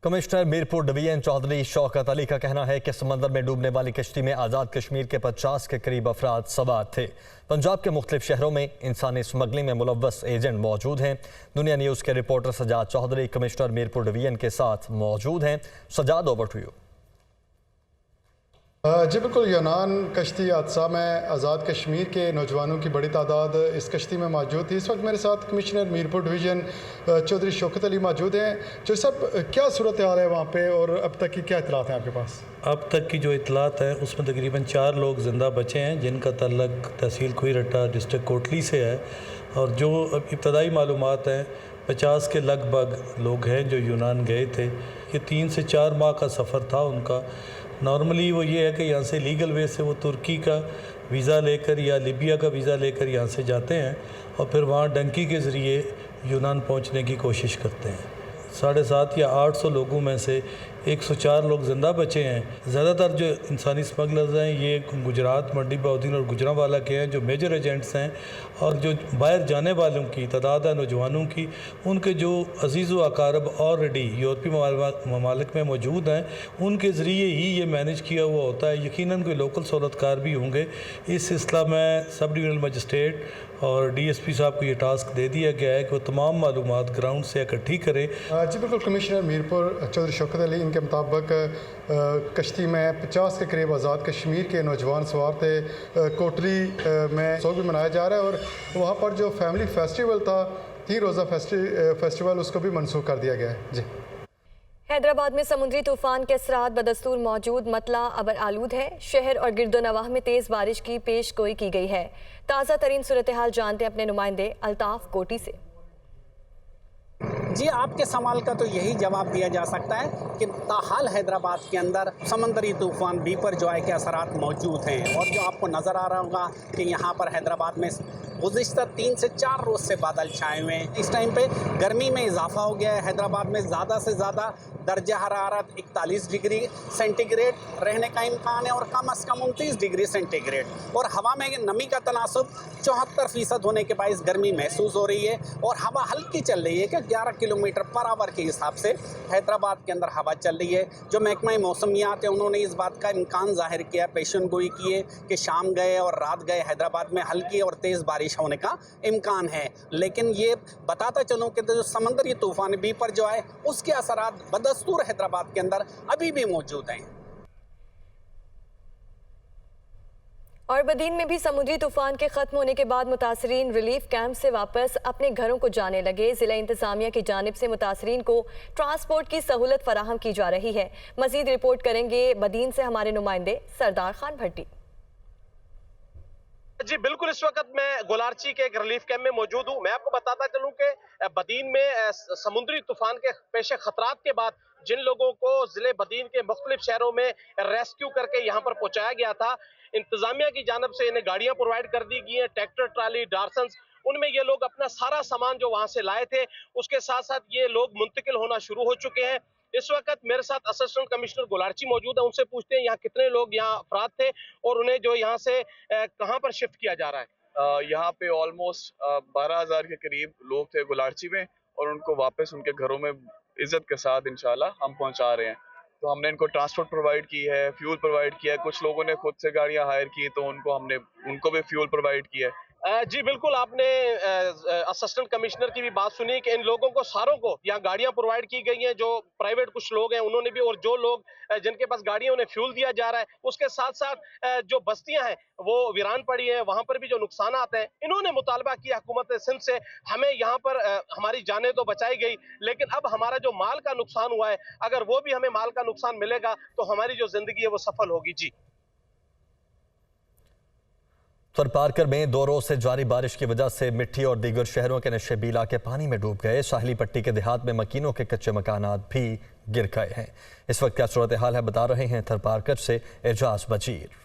Commissioner Mirpur division Chaudhary Shaukat Ali का कहना है कि समंदर में डूबने वाली कश्ती में आज़ाद कश्मीर के 50 के करीब अफराद सवार थे। पंजाब के मुख्तलिफ शहरों में इंसानी स्मगलिंग में मुलव्वस एजेंट मौजूद हैं। दुनिया न्यूज़ के reporter Sajjad Chaudhry commissioner Mirpur division के साथ मौजूद हैं। Sajjad, over to you. जी बिल्कुल, यूनान कश्ती हादसा में आज़ाद कश्मीर के नौजवानों की बड़ी तादाद इस कश्ती में मौजूद थी। इस वक्त मेरे साथ कमिश्नर मीरपुर डिवीज़न चौधरी शौकत अली मौजूद हैं। जो सब क्या सूरत हाल है वहाँ पे और अब तक की क्या इतलात हैं आपके पास? अब तक की जो इतलात है उसमें तकरीबन 4 लोग ज़िंदा बचे हैं, जिनका तल्लक तहसील खुईरट्टा डिस्ट्रिक्ट कोटली से है। और जो इब्तदाई मालूमात हैं 50 के लगभग लोग हैं जो यूनान गए थे। ये 3 से 4 माह का सफ़र था उनका। नॉर्मली वो ये है कि यहाँ से लीगल वे से वो तुर्की का वीज़ा लेकर या लीबिया का वीज़ा लेकर यहाँ से जाते हैं और फिर वहाँ डंकी के ज़रिए यूनान पहुँचने की कोशिश करते हैं। 750 या 800 लोगों में से 104 लोग ज़िंदा बचे हैं। ज़्यादातर जो इंसानी स्मगलर्स हैं ये गुजरात, मंडी बहाउद्दीन और गुजरांवाला के हैं, जो मेजर एजेंट्स हैं। और जो बाहर जाने वालों की तादाद है नौजवानों की, उनके जो अजीज़ व अकारब ऑलरेडी यूरोपीय ममालिक में मौजूद हैं, उनके ज़रिए ही ये मैनेज किया हुआ होता है। यकीनन कोई लोकल सहूलतकार भी होंगे। इस सिलसिला में सब डिवीजनल मजिस्ट्रेट और DSP साहब को ये टास्क दे दिया गया है कि वो तमाम मालूमात ग्राउंड से इकट्ठी करें। जी बिल्कुल, कमिश्नर मीरपुर चौधरी शौकत अली इनके मुताबिक कश्ती में 50 के करीब आज़ाद कश्मीर के नौजवान सवार थे। कोटली में सोग भी मनाया जा रहा है और वहाँ पर जो फैमिली फेस्टिवल था, 3 रोज़ा फेस्टिवल, उसको भी मनसूख कर दिया गया है। जी, हैदराबाद में समुद्री तूफान के असरात बदस्तूर मौजूद, मतला अबर आलूद है। शहर और गिरदोनवाह में तेज़ बारिश की पेश गोई की गई है। ताज़ा तरीन सूरत हाल जानते हैं अपने नुमाइंदे अल्ताफ कोटी से। जी, आपके सवाल का तो यही जवाब दिया जा सकता है कि ताहाल हैदराबाद के अंदर समंदरी तूफ़ान बिपरजॉय के असरात मौजूद हैं। और जो आपको नज़र आ रहा होगा कि यहाँ पर हैदराबाद में गुज़िश्ता 3 से 4 रोज़ से बादल छाए हुए हैं। इस टाइम पे गर्मी में इजाफा हो गया है। हैदराबाद में ज़्यादा से ज़्यादा दर्जा हरारत 41 डिग्री सेंटीग्रेड रहने का इम्कान है और कम से कम 29 डिग्री सेंटीग्रेड। और हवा में नमी का तनासुब 74% होने के बायस गर्मी महसूस हो रही है। और हवा हल्की चल रही है कि 11 किलोमीटर पर आवर के हिसाब से हैदराबाद के अंदर हवा चल रही है। जो महकमा मौसमियात है उन्होंने इस बात का इम्कान जाहिर किया, पेशन गोई की है कि शाम गए और रात गए हैदराबाद में हल्की और तेज़ बारिश होने का इम्कान है। लेकिन ये बताता चलूँ कि जो समंदरी तूफ़ान बिपरजॉय उसके असरात बदस्तूर हैदराबाद के अंदर अभी भी मौजूद हैं। और बदीन में भी समुद्री तूफान के खत्म होने के बाद मुतासरीन रिलीफ कैंप से वापस अपने घरों को जाने लगे। जिला इंतजामिया की जानिब से मुतासरीन को ट्रांसपोर्ट की सहूलत फराहम की जा रही है। मजीद रिपोर्ट करेंगे बदीन से हमारे नुमाइंदे सरदार खान भट्टी। जी बिल्कुल, इस वक्त मैं गोलारची के एक रिलीफ कैंप में मौजूद हूँ। मैं आपको बताता चलूँ कि बदीन में समुद्री तूफान के पेश खतरात के बाद जिन लोगों को जिले बदीन के मुख्तलिफ शहरों में रेस्क्यू करके यहाँ पर पहुंचाया गया था, इंतजामिया की जानब से इन्हें गाड़ियां प्रोवाइड कर दी गई हैं, ट्रैक्टर, ट्राली, डार्सन्स। उनमें ये लोग अपना सारा सामान जो वहां से लाए थे उसके साथ साथ ये लोग मुंतकिल होना शुरू हो चुके हैं। इस वक्त मेरे साथ असिस्टेंट कमिश्नर गोलारची मौजूद है। उनसे पूछते हैं यहाँ कितने लोग यहाँ अफराद थे और उन्हें जो यहाँ से कहाँ पर शिफ्ट किया जा रहा है। यहाँ पे ऑलमोस्ट 12,000 के करीब लोग थे गोलारची में और उनको वापस उनके घरों में इज्जत के साथ इंशाल्लाह हम पहुँचा रहे हैं। तो हमने इनको ट्रांसपोर्ट प्रोवाइड की है, फ्यूल प्रोवाइड किया है। कुछ लोगों ने खुद से गाड़ियां हायर की तो उनको भी फ्यूल प्रोवाइड किया है। जी बिल्कुल, आपने असिस्टेंट कमिश्नर की भी बात सुनी कि इन लोगों को सारों को यहाँ गाड़ियां प्रोवाइड की गई हैं। जो प्राइवेट कुछ लोग हैं उन्होंने भी, और जो लोग जिनके पास गाड़ियां उन्हें फ्यूल दिया जा रहा है। उसके साथ साथ जो बस्तियां हैं वो वीरान पड़ी हैं, वहां पर भी जो नुकसान आते हैं। इन्होंने मुतालबा किया हुकूमत सिंध से, हमें यहाँ पर हमारी जानें तो बचाई गई लेकिन अब हमारा जो माल का नुकसान हुआ है, अगर वो भी हमें माल का नुकसान मिलेगा तो हमारी जो जिंदगी है वो सफल होगी। जी, थरपारकर में 2 रोज से जारी बारिश की वजह से मिट्टी और दीगर शहरों के नशे इलाके पानी में डूब गए। साहिली पट्टी के देहात में मकीनों के कच्चे मकानात भी गिर गए हैं। इस वक्त क्या सूरत हाल है बता रहे हैं थरपारकर से एजाज बजीर।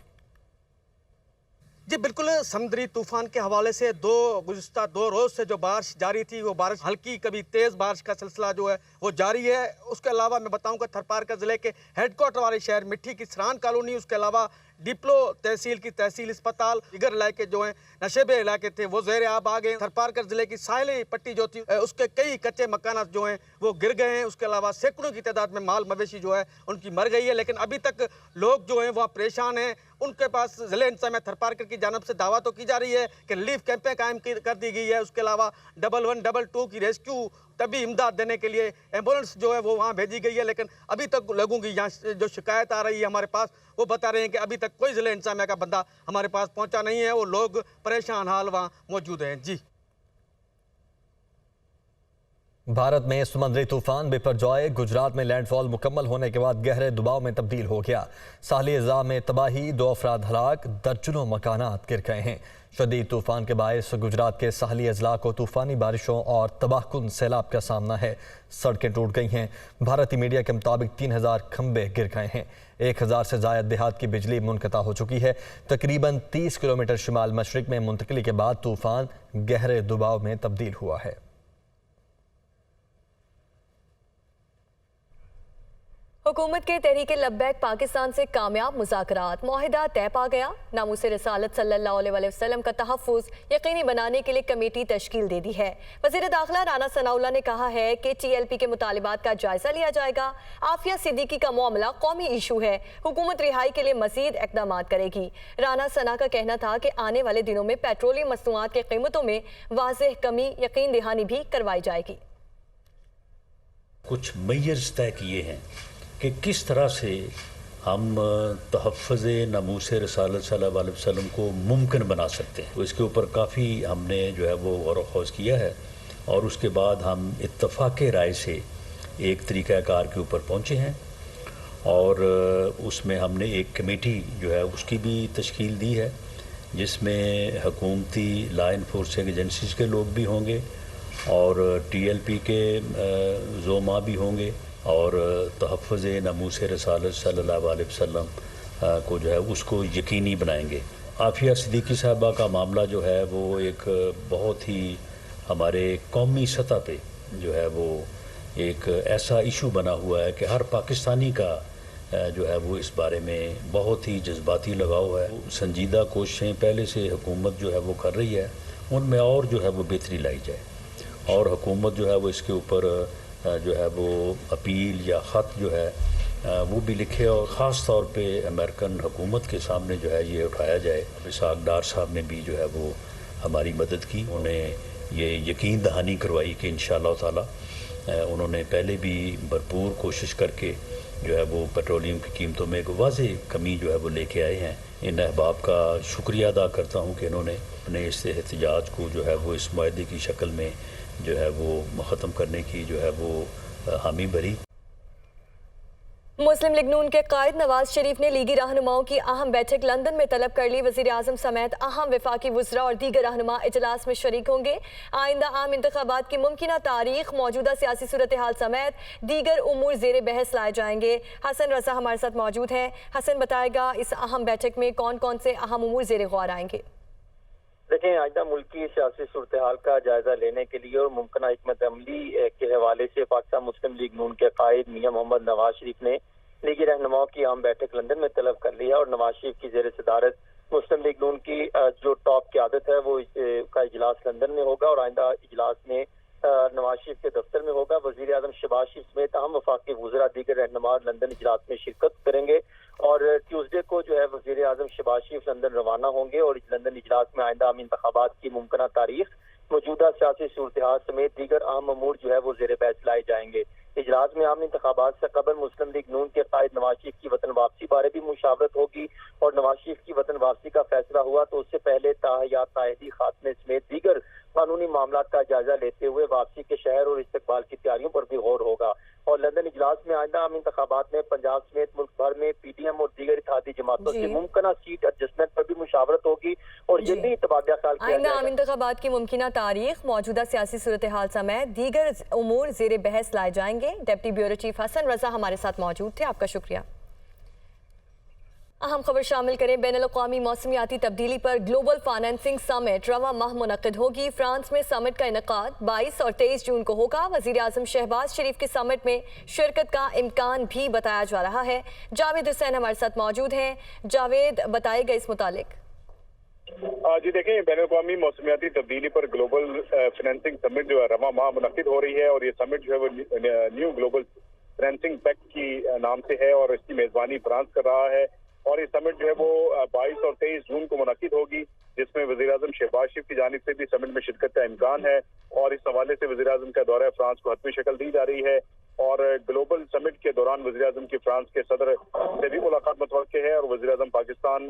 जी बिल्कुल, समुद्री तूफान के हवाले से गुज़िश्ता 2 रोज़ से जो बारिश जारी थी, वो बारिश हल्की कभी तेज़ बारिश का सिलसिला जो है वो जारी है। उसके अलावा मैं बताऊंगा थरपारकर ज़िले के हेडक्वार्टर वाले शहर मिट्टी की सरान कॉलोनी, उसके अलावा डिप्लो तहसील की तहसील अस्पताल, दीगर इलाके जो हैं नशेबे इलाके थे वो ज़ेर आब आ गए। थरपारकर जिले की साहिली पट्टी जो थी उसके कई कच्चे मकानात जो हैं वो गिर गए हैं। उसके अलावा सैकड़ों की तादाद में माल मवेशी जो है उनकी मर गई है, लेकिन अभी तक लोग जो हैं वहाँ परेशान हैं। उनके पास ज़िले इंतज़ामिया थरपारकर की जानब से दावा तो की जा रही है कि रिलीफ कैंपें कायम कर दी गई है। उसके अलावा 1122 की रेस्क्यू तभी इमदाद देने के लिए एम्बुलेंस जो है वो वहाँ भेजी गई है, लेकिन अभी तक लोगों की यहाँ जो शिकायत आ रही है हमारे पास वो बता रहे हैं कि अभी तक कोई ज़िले इंतज़ामिया का बंदा हमारे पास पहुँचा नहीं है। वो लोग परेशान हाल वहाँ मौजूद हैं। जी, भारत में समुद्री तूफान बिपरजॉय गुजरात में लैंडफॉल मुकम्मल होने के बाद गहरे दबाव में तब्दील हो गया। साहली अज़ा में तबाही, 2 अफराद हलाक, दर्जनों मकानात गिर गए हैं। शदीद तूफान के बायस गुजरात के साहली अजला को तूफानी बारिशों और तबाहकुन सैलाब का सामना है। सड़कें टूट गई हैं। भारतीय मीडिया के मुताबिक 3000 खंबे गिर गए हैं। 1000 से ज़ायद देहात की बिजली मुनक़ता हो चुकी है। तकरीबन 30 किलोमीटर शिमाल मशरिक में मुंतकिली के बाद तूफान गहरे दबाव में तब्दील हुआ है। हुकूमत के तहरीक लब्बैक पाकिस्तान से कामयाब मुज़ाकरात, मुआहिदा तय पा गया। नामूस रसालत सल्लल्लाहु अलैहि वसल्लम का तहफ़्फ़ुज़ यकीनी बनाने के लिए कमेटी तश्कील दे दी है। वज़ीर दाखिला राना सनाउल्लाह ने कहा है कि TLP के मुतालिबात का जायज़ा लिया जाएगा। आफिया सिद्दीकी का मामला कौमी इशू है, हुकूमत रिहाई के लिए मज़ीद इक़दामात करेगी। राना सना का कहना था कि आने वाले दिनों में पेट्रोलियम मसनूआत की कीमतों में वाज़ेह कमी यकीन दहानी भी करवाई जाएगी। कुछ मेजर्स तय किए हैं कि किस तरह से हम तहफ़्फ़ुज़ नामूस रसालत सल्लल्लाहु अलैहि वसल्लम को मुमकिन बना सकते हैं। तो इसके ऊपर काफ़ी हमने जो है वो गौर व ख़ौज़ किया है और उसके बाद हम इत्तफ़ाक़ राय से एक तरीक़ाकार के ऊपर पहुँचे हैं और उसमें हमने एक कमेटी जो है उसकी भी तश्कील दी है, जिसमें हुकूमती लॉ इन्फोर्सिंग एजेंसीज़ के लोग भी होंगे और TLP के ज़ोमा भी होंगे और तहफ़्फ़ुज़ नामूस रसालत सल्लल्लाहु अलैहि वसल्लम को जो है उसको यकीनी बनाएंगे। आफिया सिद्दीकी साहबा का मामला जो है वो एक बहुत ही हमारे कौमी सतह पे जो है वो एक ऐसा इशू बना हुआ है कि हर पाकिस्तानी का जो है वो इस बारे में बहुत ही जज्बाती लगाव है। संजीदा कोशिशें पहले से हुकूमत जो है वो कर रही है, उनमें और जो है वो बेहतरी लाई जाए और हुकूमत जो है वो इसके ऊपर जो है वो अपील या ख़त जो है वो भी लिखे और ख़ास तौर पे अमेरिकन हुकूमत के सामने जो है ये उठाया जाए। इसाक डार साहब ने भी जो है वो हमारी मदद की, उन्हें ये यकीन दहानी करवाई कि इंशाअल्लाह ताला उन्होंने पहले भी भरपूर कोशिश करके जो है वो पेट्रोलियम की कीमतों में एक वाज़ेह कमी जो है वो लेके आए हैं। इन अहबाब का शुक्रिया अदा करता हूँ कि इन्होंने अपने इस एहतजाज को जो है वो इस मुआहदे की शक्ल में जो है वो ख़त्म करने की जो है वो हामी भरी। मुस्लिम लीग नून के कायद नवाज शरीफ ने लीगी रहनुमाओं की अहम बैठक लंदन में तलब कर ली। वज़ीर आज़म समेत अहम वफाकी वज़रा और दीगर रहनुमा इजलास में शरीक होंगे। आइंदा आम इंतखाबात की मुमकिना तारीख, मौजूदा सियासी सूरत हाल समेत दीगर उमूर ज़ेर बहस लाए जाएंगे। हसन रज़ा हमारे साथ मौजूद हैं। हसन बताएगा इस अहम बैठक में कौन कौन से अहम उमूर ज़ेर गौर आएंगे। देखें, आइंदा मुल्की सियासी सूरत हाल का जायजा लेने के लिए और मुमकिन हिकमत अमली के हवाले से पाकिस्तान मुस्लिम लीग नून के कायद मियां मोहम्मद नवाज शरीफ ने लीगी रहनुमाओं की आम बैठक लंदन में तलब कर लिया और नवाज शरीफ की जेर सदारत मुस्लिम लीग नून की जो टॉप क़यादत है वो का इजलास लंदन में होगा और आइंदा इजलास में नवाज शरीफ के दफ्तर में होगा। वज़ीर आज़म शहबाज शरीफ समेत अहम वफाकी वज़रा दीगर रहनुमा लंदन इजलास में शिरकत करेंगे और ट्यूसडे को जो है वज़ीर आज़म शहबाज शरीफ लंदन रवाना होंगे और इस लंदन इजलास में आइंदा आम इंतखाबात की मुमकिन तारीख, मौजूदा सियासी सूरत हाल समेत दीगर अहम अमूर जो है वो ज़ेर बहस लाए जाएंगे। इजलास में आम इंतखाबात से कबल मुस्लिम लीग नून के कायद नवाज शरीफ की वतन वापसी बारे भी मुशावरत होगी और नवाज शरीफ की वतन वापसी का फैसला हुआ तो उससे पहले ताहयात ताहिदी खात्मे समेत दीगर कानूनी मामला का जायजा लेते हुए वापसी के शहर और इस्तकबाल की तैयारियों पर भी गौर होगा। और लंदन इजलास में आइंदा आम इंतखाबात में पंजाब समेत मुल्क भर में PDM और दीगर इत्तेहादी जमातों से मुमकिन सीट एडजस्टमेंट पर भी मुशावरत होगी और ये भी तबादला ख्याल किया आइंदा आम इंतखाबात की मुमकिन तारीख, मौजूदा सियासी सूरत हाल समेत दीगर उमूर ज़ेर बहस लाए जाएंगे। डिप्टी ब्यूरो चीफ हसन रज़ा हमारे साथ मौजूद थे, आपका शुक्रिया। अहम खबर शामिल करें। बैनुल-अक़वामी मौसमियाती तब्दीली पर ग्लोबल फाइनेंसिंग समिट रवां माह मुनक़िद होगी। फ्रांस में समिट का इनेकाद 22 और 23 जून को होगा। वज़ीर आज़म शहबाज शरीफ की समिट में शिरकत का इम्कान भी बताया जा रहा है। जावेद हुसैन हमारे साथ मौजूद हैं। जावेद, बताएगा इस मुतालिक। जी देखें, बैनुल-अक़वामी मौसमियाती तब्दीली पर ग्लोबल फाइनेंसिंग समिट जो है रवां माह मुनक़िद हो रही है और ये समिट जो है वो न्यू ग्लोबल फाइनेंसिंग पैक्ट की नाम से है और इसकी मेज़बानी फ्रांस कर रहा है। और ये समिट जो है वो 22 और 23 जून को मुनक़िद होगी, जिसमें वज़ीर आज़म शहबाज शरीफ की जानिब से भी समिट में शिरकत का इम्कान है। और इस हवाले से वज़ीर आज़म का दौरा फ्रांस को हतमी शक्ल दी जा रही है और ग्लोबल समिट के दौरान वज़ीर आज़म की फ्रांस के सदर से भी मुलाकात मुतवक्के है और वज़ीर आज़म पाकिस्तान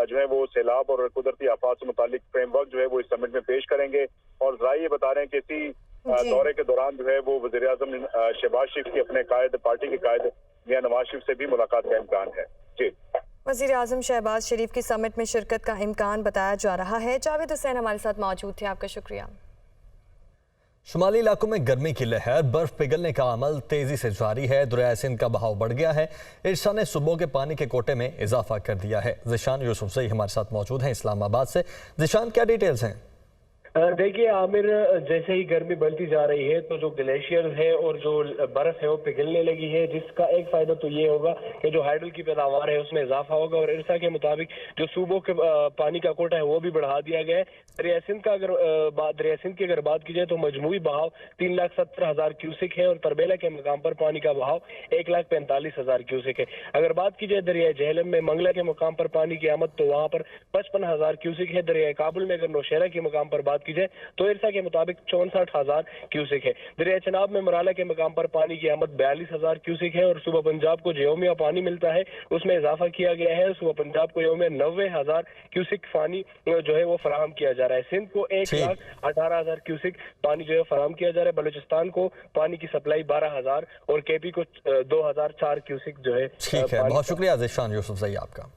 जो है वो सैलाब और कुदरती आफात से मुतालिक फ्रेमवर्क जो है वो इस समिट में पेश करेंगे। और ज़ाहिर ये बता रहे हैं कि इसी दौरे के दौरान जो है वो वज़ीर आज़म शहबाज शरीफ की अपने कायद पार्टी के कायद मियां नवाज शरीफ से भी मुलाकात का इम्कान है। जी, वज़ीर आज़म शहबाज शरीफ की समिट में शिरकत का इम्कान बताया जा रहा है। जावेद हुसैन हमारे साथ मौजूद थे, आपका शुक्रिया। शुमाली इलाकों में गर्मी की लहर, बर्फ पिघलने का अमल तेजी से जारी है। दरिया सिंध का बहाव बढ़ गया है। इरसा ने सुबह के पानी के कोटे में इजाफा कर दिया है। ज़िशान यूसुफज़ई हमारे साथ मौजूद हैं इस्लामाबाद से। ज़िशान, क्या डिटेल्स हैं? देखिए आमिर, जैसे ही गर्मी बढ़ती जा रही है तो जो ग्लेशियर है और जो बर्फ है वो पिघलने लगी है, जिसका एक फायदा तो ये होगा कि जो हाइड्रल की पैदावार है उसमें इजाफा होगा और इरसा के मुताबिक जो सूबों के पानी का कोटा है वो भी बढ़ा दिया गया है। दरिया सिंध की अगर बात की जाए तो मजमूई बहाव 3,70,000 क्यूसिक है और तरबेला के मकाम पर पानी का बहाव 1,45,000 क्यूसिक है। अगर बात की जाए दरिया झेलम में मंगला के मकाम पर पानी की आमद तो वहाँ पर 55,000 क्यूसिक है। दरिया काबुल में अगर नौशहरा के मकाम पर बात की जाए तो इरसा के मुताबिक 64,000 क्यूसिक है। दरिया चनाब में मराला के मकाम पर पानी की आमद 42,000 क्यूसिक है और सुबह पंजाब को जो यौमिया पानी मिलता है उसमें इजाफा किया गया है। सुबह पंजाब को यौमिया 90,000 क्यूसिक पानी जो है वो फराहम किया जा रहा है। सिंध को 1,18,000 क्यूसिक पानी जो है फराहम किया जा रहा है। बलूचिस्तान को पानी की सप्लाई 12,000 और केपी को 2,004 क्यूसिक जो है। ठीक है, बहुत शुक्रिया ज़िशान यूसुफज़ई आपका।